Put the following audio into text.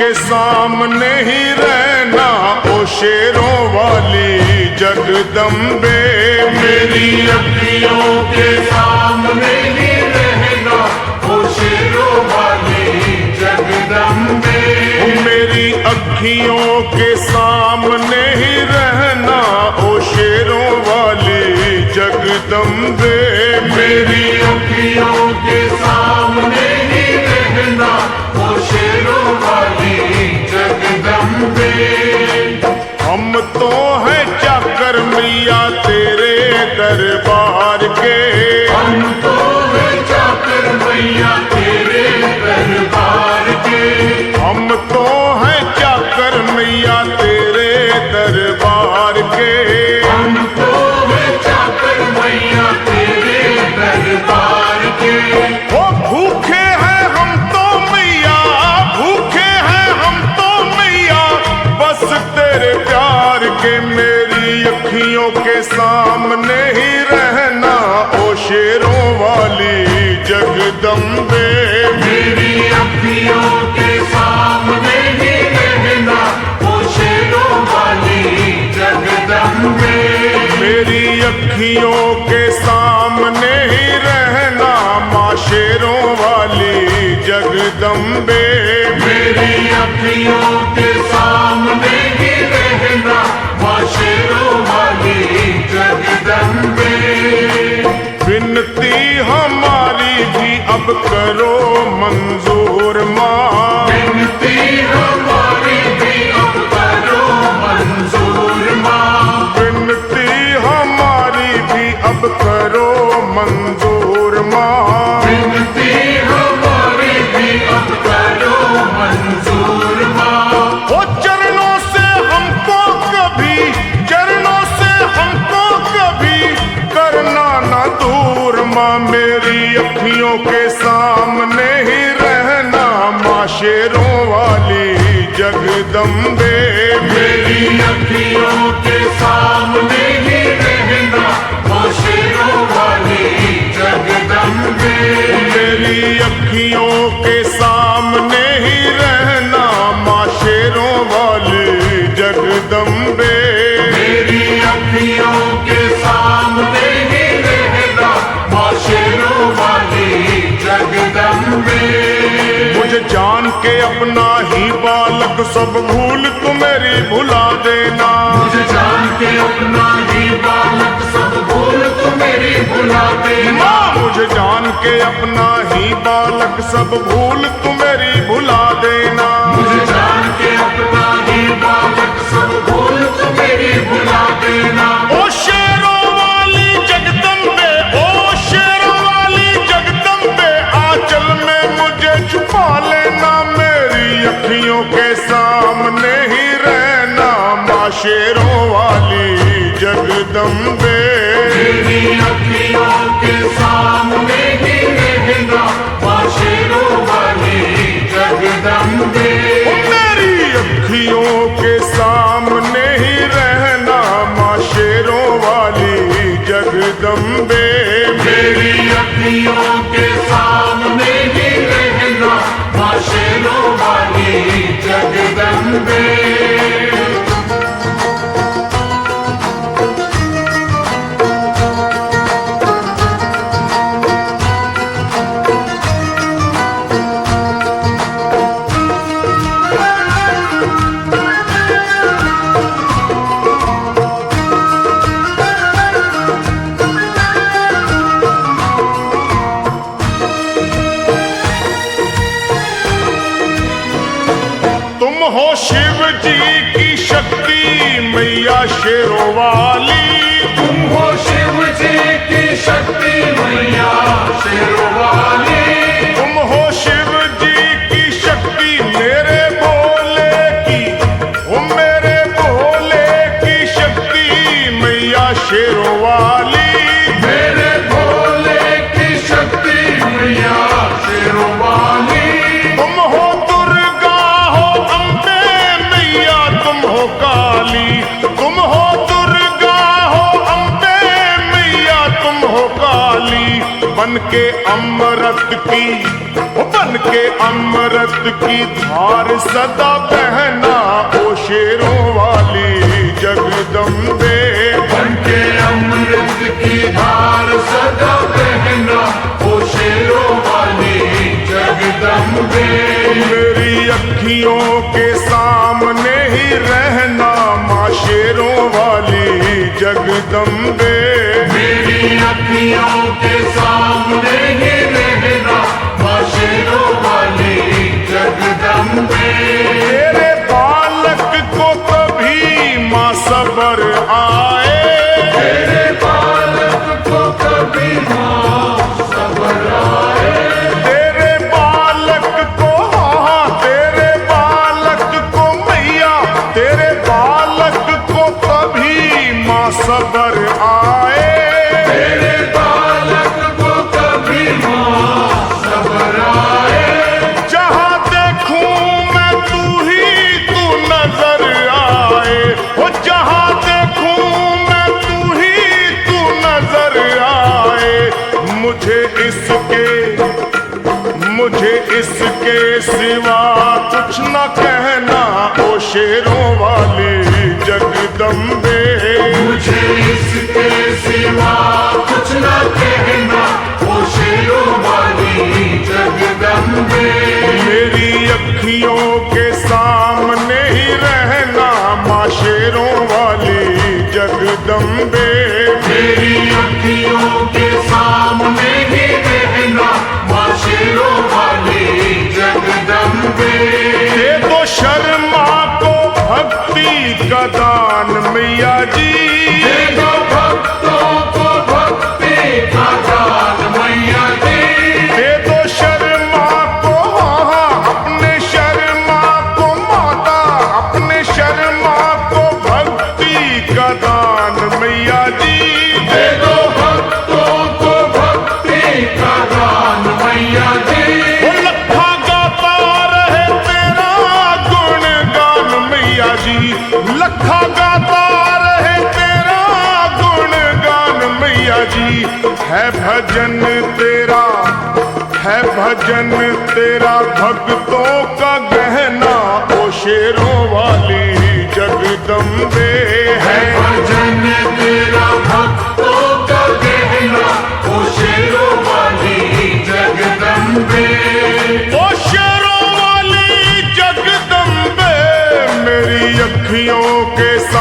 के सामने ही रहना ओ शेरों वाली जगदम्बे। मेरी अखियों के सामने ही रहना ओ शेरों वाली जगदम्बे। मेरी अखियों के सामने ही रहना ओ शेरों वाली जगदम्बे। मेरी अखियों के सामने ही रहना ओ शेरों वाली जगदम्बे। हम तो हैं चाकर मैया तेरे दरबार के। हम तो हैं चाकर मैया तेरे दरबार के। हम तो हैं चाकर मैया तेरे दरबार के। हम तो हैं चाकर मैया तेरे दरबार के। ओ भूखे हैं हम तो मैया, भूखे हैं हम तो मैया बस तेरे प्यार के। मेरी अखियों के सामने ही रहना ओ शेरों वाली जगदम्बे। मेरी अखियों के सामने ही रहना ओ शेरों वाली जगदम्बे। मेरी अखियों के सामने ही रहना माँ शेरों वाली जगदम्बे। मेरी अखियों के सामने ही रहना माँ शेरों वाली जगदम्बे। विनती हमारी भी अब करो मंजूर माँ। विनती हमारी भी अब करो मंजूर माँ। विनती हमारी भी अब करो मंजूर माँ। विनती हमारी भी अब करो मंजूर माँ। ओ चरणों से हमको कभी, चरणों से हमको कभी करना ना दूर माँ। मेरी अखियों के सामने ही रहना माँ शेरों वाली जगदम्बे। मेरी अखियों के सामने ही रहना माँ शेरों वाली जगदम्बे। मेरी अखियों के सामने ही रहना माँ शेरों वाली जगदम्बे। मेरी अखियों के सामने ही रहना माँ शेरों वाली जगदम्बे। मुझे जान के अपना ही बालक सब भूल तू मेरी भुला देना। मुझे जान के अपना ही बालक सब भूल तू मेरी भुला देना। माँ मुझे जान के अपना ही बालक सब भूल तू मेरी भुला देना। मुझे जान के अपना ही बालक सब भूल तू मेरी भुला देना। ओ शेरों वाली जगदम्बे, ओ शेरों वाली जगदम्बे आंचल में मुझे छुपा लेना। मेरी अखियों के सामने ही रहना माँ शेरों वाली जगदम्बे। मेरी अखियों के सामने ही रहना माँ शेरों वाली जगदम्बे। मेरी अखियों के सामने ही रहना माँ शेरों वाली जगदम्बे। मेरी अखियों के सामने ही रहना माँ शेरों वाली जगदम्बे। तुम हो शिव जी की शक्ति मैया शेरों वाली। तुम हो शिव जी की शक्ति मैया शेरों वाली। तुम हो शिव जी की शक्ति मेरे भोले की, ओ मेरे भोले की शक्ति मैया शेरों वाली। मेरे भोले की शक्ति मैया शेरों वाली। तुम हो दुर्गा हो अम्बे मैया तुम हो काली। तुम हो दुर्गा हो अम्बे मैया तुम हो काली। बन के अमृत की बन के अमृत की धार सदा बहना ओ शेरों वाली जगदम्बे। बन के अमृत की धार सदा बहना ओ शेरों वाली जगदम्बे। मेरी अखियों के सामने ही रहना माँ शेरों वाली जगदम्बे। मेरी अखियों के सामने ही रहना माँ शेरों वाली जगदम्बे। तेरे बालक को कभी माँ सबर आए, तेरे बालक को कभी माँ सबर आए। तेरे बालक को हाँ तेरे बालक को मैया, तेरे बालक को कभी माँ सबर आए। तेरे बालक को कभी माँ सबर आए। जहाँ देखूं मैं तू ही तू नजर आए, वो जहाँ देखूं मैं तू ही तू नजर आए। मुझे इसके सिवा कुछ न कहना ओ शेरों वाली जगदम्बे। मुझे इसके सिवा कुछ न कहना ओ शेरों वाली जगदम्बे। मेरी अखियों के सामने ही रहना माँ शेरों वाली जगदम्बे। मेरी अखियों के सामने ही रहना माँ शेरों वाली जगदम्बे। दे दो शर्मा को भक्ति का दान मैया जी। दे दो भक्तों को भक्ति का दान मैया जी। दे दो शर्मा को हाँ अपने शर्मा को माता, अपने शर्मा को भक्ति का दान मैया जी। दे दो भक्तों को भक्ति का दान मैया जी। वो लखा गाता रहे तेरा गुणगान मैया जी, लखा गाता रहे तेरा गुणगान मैया जी। है भजन तेरा भक्तों का गहना ओ शेरों वाली जगदम्बे। है भजन तेरा भक्तों का गहना ओ शेरों वाली जगदम्बे। ओ शेरों वाली जगदम्बे। मेरी अखियों के सामने